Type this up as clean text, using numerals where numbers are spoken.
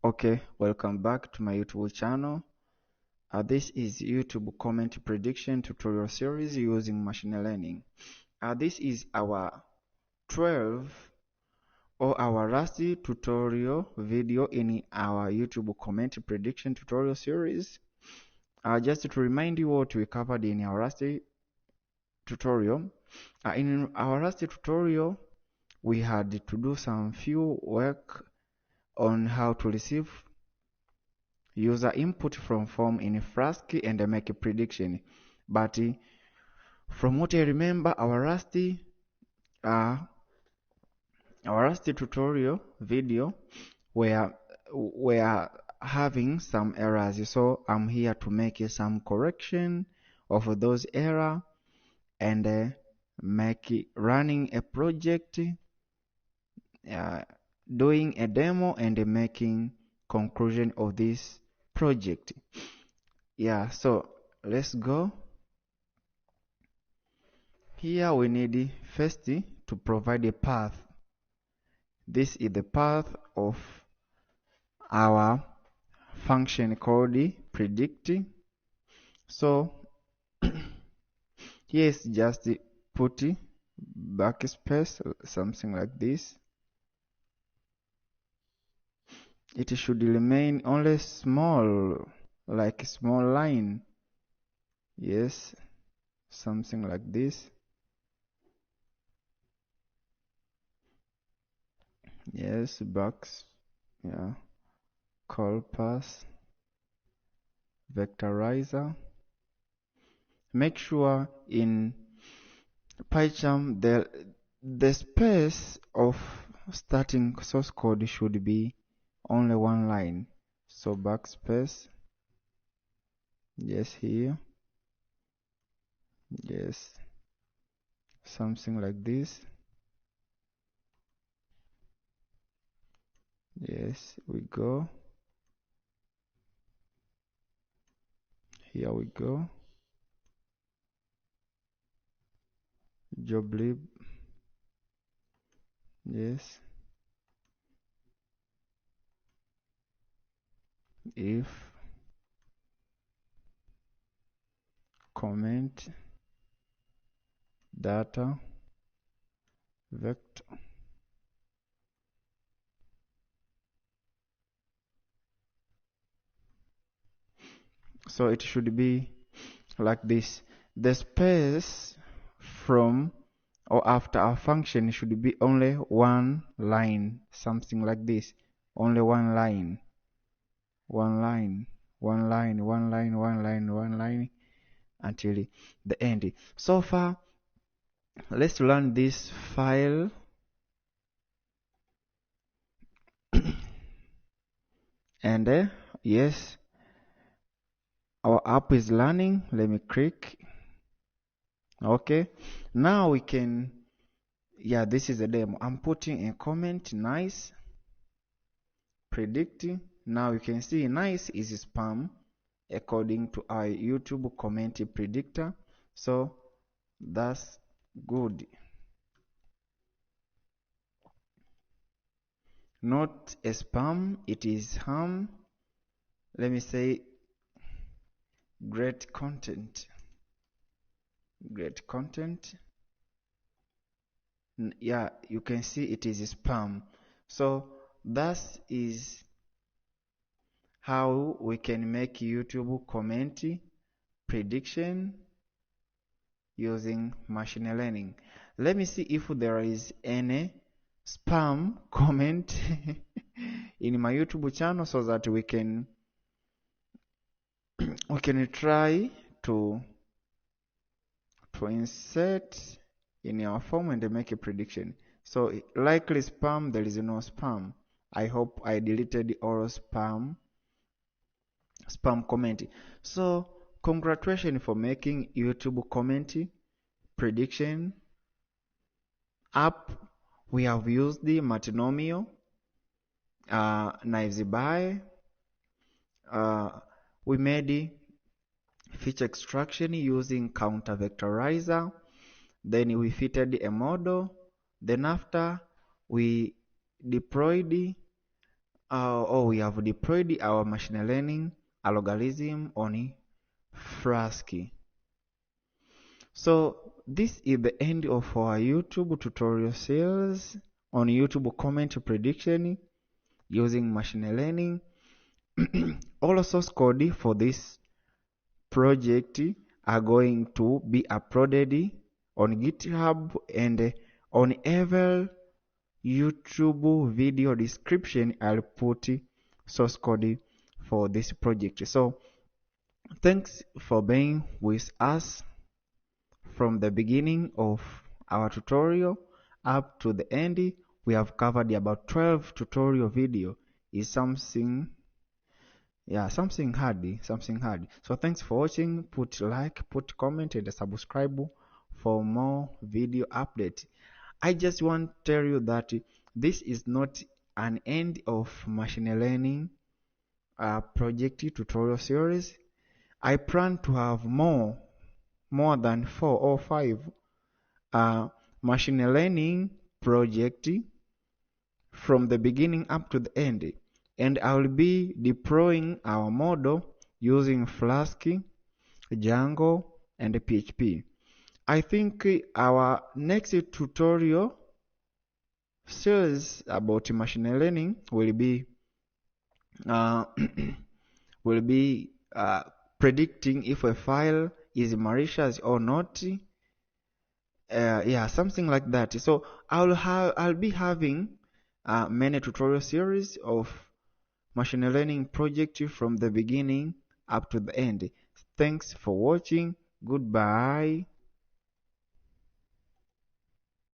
Okay, welcome back to my YouTube channel. This is YouTube comment prediction tutorial series using machine learning. This is our 12 or our last tutorial video in our YouTube comment prediction tutorial series. Just to remind you what we covered in our last tutorial. In our last tutorial, we had to do some few work on how to receive user input from form in Flask and make a prediction. But from what I remember, our last tutorial video were having some errors. So I'm here to make some correction of those errors and make running a project, doing a demo and making conclusion of this project. Yeah, so let's go. Here we need first to provide a path. This is the path of our function called predict. So here is just put backspace, something like this. It should remain only small, like a small line. Yes, something like this. Yes, box, yeah, call pass, vectorizer. Make sure in PyCharm the space of starting source code should be only one line. So backspace, yes, here, yes, something like this. Yes, we go. Here we go. Job lib. Yes. If comment data vector. So it should be like this. The space from or after our function should be only one line, something like this. Only one line, one line, one line, one line, one line, one line until the end. So far, let's run this file. And yes, our app is running. Let me click. Okay, now we can, yeah, this is a demo. I'm putting a comment, nice, predicting. Now you can see nice is spam according to our YouTube comment predictor. So that's good. Not a spam, it is ham. Let me say great content. Great content. Yeah, you can see it is spam. So that is how we can make YouTube comment prediction using machine learning. Let me see if there is any spam comment in my YouTube channel so that we can try to insert in our form and make a prediction. So likely spam, there is no spam. I hope I deleted all spam comment. So congratulations for making YouTube comment prediction app. We have used the Multinomial, Knives by. We made feature extraction using counter vectorizer. Then we fitted a model. Then after we deployed We have deployed our machine learning algorithm on Flask. So this is the end of our YouTube tutorial series on YouTube comment prediction using machine learning. All source code for this project are going to be uploaded on GitHub and on every YouTube video description. I'll put source code for this project. So thanks for being with us from the beginning of our tutorial up to the end. We have covered about 12 tutorial video. Is something, yeah, something hard. So thanks for watching. Put like, put comment, and subscribe for more video update. I just want to tell you that this is not an end of machine learning project tutorial series. I plan to have more than 4 or 5 machine learning project from the beginning up to the end, and I will be deploying our model using Flask, Django, and PHP. I think our next tutorial series about machine learning will be uh, will be predicting if a file is malicious or not. Yeah, something like that. So I'll be having many tutorial series of machine learning project from the beginning up to the end. Thanks for watching. Goodbye.